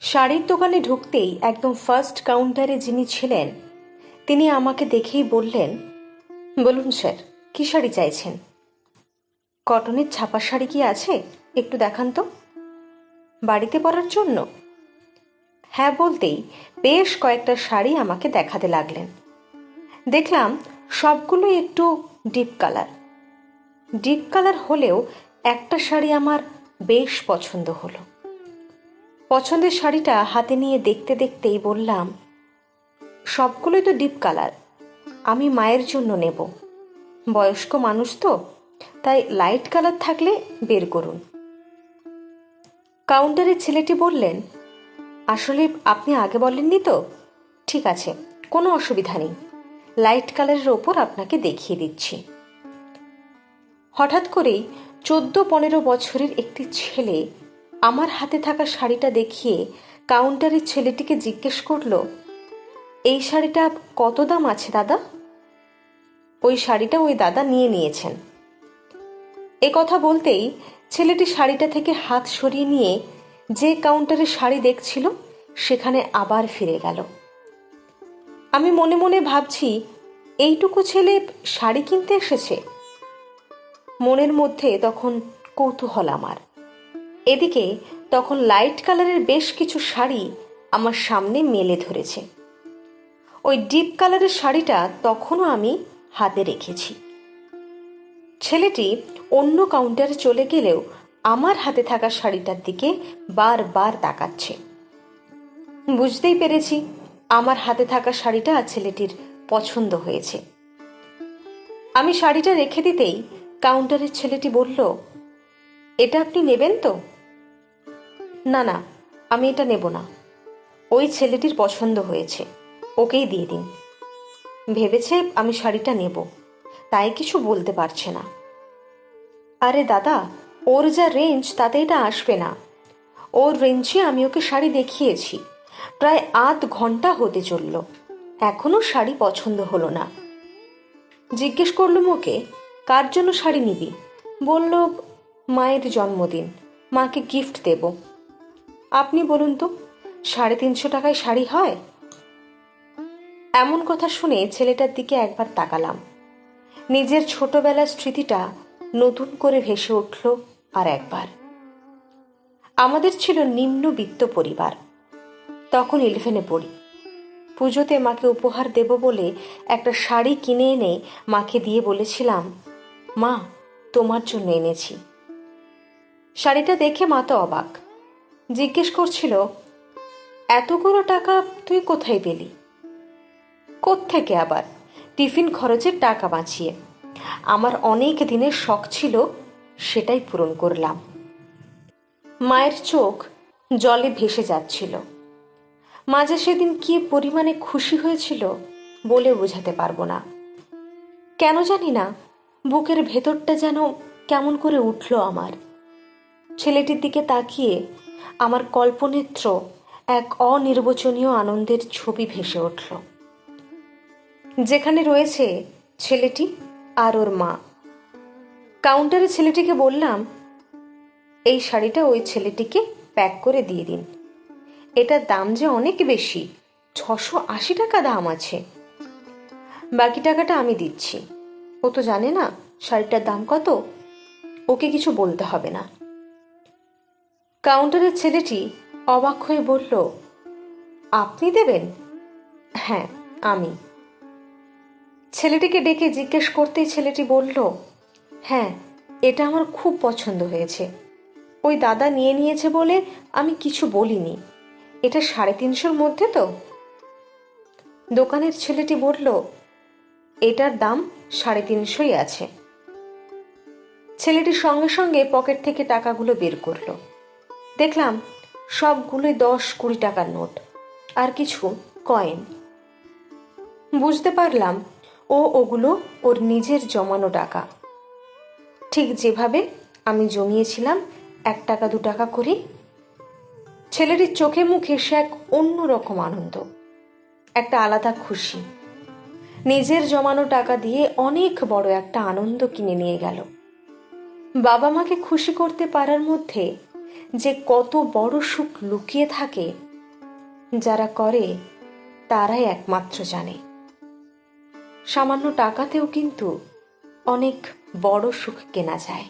শাড়ির দোকানে ঢুকতেই একদম ফার্স্ট কাউন্টারে যিনি ছিলেন তিনি আমাকে দেখেই বললেন, বলুন স্যার, কী শাড়ি চাইছেন? কটনের ছাপা শাড়ি কি আছে? একটু দেখান তো। বাড়িতে পরার জন্য? হ্যাঁ বলতেই বেশ কয়েকটা শাড়ি আমাকে দেখাতে লাগলেন। দেখলাম সবগুলোই একটু ডিপ কালার। ডিপ কালার হলেও একটা শাড়ি আমার বেশ পছন্দ হলো। পছন্দের শাড়িটা হাতে নিয়ে দেখতে দেখতেই বললাম, সবগুলোই তো ডিপ কালার, আমি মায়ের জন্য নেব। বয়স্ক মানুষ তো, তাই লাইট কালার থাকলে বের করুন। কাউন্টারের ছেলেটি বললেন, আসলে আপনি আগে বলেননি তো, ঠিক আছে, কোনো অসুবিধা নেই, লাইট কালারের ওপর আপনাকে দেখিয়ে দিচ্ছি। হঠাৎ করেই 14-15 বছরের একটি ছেলে আমার হাতে থাকা শাড়িটা দেখিয়ে কাউন্টারের ছেলেটিকে জিজ্ঞেস করলো, এই শাড়িটা কত দাম আছে দাদা? ওই শাড়িটা ওই দাদা নিয়ে নিয়েছেন। এ কথা বলতেই ছেলেটি শাড়িটা থেকে হাত সরিয়ে নিয়ে যে কাউন্টারে শাড়ি দেখছিল সেখানে আবার ফিরে গেল। আমি মনে মনে ভাবছি, এইটুকু ছেলে শাড়ি কিনতে এসেছে। মনের মধ্যে তখন কৌতূহল আমার। এদিকে তখন লাইট কালারের বেশ কিছু শাড়ি আমার সামনে মেলে ধরেছে। ওই ডিপ কালারের শাড়িটা তখনও আমি হাতে রেখেছি। ছেলেটি অন্য কাউন্টারে চলে গেলেও আমার হাতে থাকা শাড়িটার দিকে বারবার তাকাচ্ছে। বুঝতেই পেরেছি আমার হাতে থাকা শাড়িটা ছেলেটির পছন্দ হয়েছে। আমি শাড়িটা রেখে দিতেই কাউন্টারের ছেলেটি বলল, এটা আপনি নেবেন তো? না না, আমি এটা নেব না, ওই ছেলেটির পছন্দ হয়েছে, ওকেই দিয়ে দিন। ভেবেছে আমি শাড়িটা নেব, তাই কিছু বলতে পারছে না। আরে দাদা, ওর যা রেঞ্জ তাতে এটা আসবে না। ওর রেঞ্জে আমি ওকে শাড়ি দেখিয়েছি, প্রায় আধ ঘন্টা হতে চলল, এখনো শাড়ি পছন্দ হলো না। জিজ্ঞেস করলুম ওকে, কার জন্য শাড়ি নিবি? বলল, মায়ের জন্মদিন, মাকে গিফট দেব। আপনি বলুন তো, 350 টাকায় শাড়ি হয়? এমন কথা শুনে ছেলেটার দিকে একবার তাকালাম। নিজের ছোটবেলার স্মৃতিটা নতুন করে ভেসে উঠল আর একবার। আমাদের ছিল নিম্নবিত্ত পরিবার, তখন 11-এ পড়ি। পুজোতে মাকে উপহার দেব বলে একটা শাড়ি কিনে এনে মাকে দিয়ে বলেছিলাম, মা, তোমার জন্য এনেছি। শাড়িটা দেখে মা তো অবাক, জিজ্ঞেস করছিল, এতগুলো টাকা তুই কোথায় পেলি? কোত্থেকে আবার, টিফিন খরচের টাকা বাঁচিয়ে। আমার অনেক দিনের শখ ছিল, সেটাই পূরণ করলাম। মায়ের চোখ জলে ভেসে যাচ্ছিল। মা যে সেদিন কি পরিমাণে খুশি হয়েছিল বলে বোঝাতে পারবো না। কেন জানি না, বুকের ভেতরটা যেন কেমন করে উঠল আমার। ছেলেটির দিকে তাকিয়ে আমার কল্পনেত্র এক অনির্বচনীয় আনন্দের ছবি ভেসে উঠল, যেখানে রয়েছে ছেলেটি আর ওর মা। কাউন্টারে ছেলেটিকে বললাম, এই শাড়িটা ওই ছেলেটিকে প্যাক করে দিয়ে দিন। এটার দাম যে অনেক বেশি, 680 টাকা দাম আছে। বাকি টাকাটা আমি দিচ্ছি, ও তো জানে না শাড়িটার দাম কত, ওকে কিছু বলতে হবে না। কাউন্টারের ছেলেটি অবাক হয়ে বলল, আপনি দেবেন? হ্যাঁ, আমি। ছেলেটিকে ডেকে জিজ্ঞেস করতেই ছেলেটি বলল, হ্যাঁ, এটা আমার খুব পছন্দ হয়েছে, ওই দাদা নিয়ে নিয়েছে বলে আমি কিছু বলিনি। এটা 350-র মধ্যে তো? দোকানের ছেলেটি বলল, এটার দাম 350-ই আছে। ছেলেটি সঙ্গে সঙ্গে পকেট থেকে টাকাগুলো বের করলো। দেখলাম সবগুলোই 10-20 টাকার নোট আর কিছু কয়েন। বুঝতে পারলাম ওগুলো ওর নিজের জমানো টাকা, ঠিক যেভাবে আমি জমিয়েছিলাম 1 টাকা 2 টাকা করে। ছেলেটির চোখে মুখে সে এক অন্যরকম আনন্দ, একটা আলাদা খুশি। নিজের জমানো টাকা দিয়ে অনেক বড় একটা আনন্দ কিনে নিয়ে গেল। বাবা মাকে খুশি করতে পারার মধ্যে যে কত বড় সুখ লুকিয়ে থাকে যারা করে তারাই একমাত্র জানে। সামান্য টাকাতেও কিন্তু অনেক বড় সুখ কেনা যায়।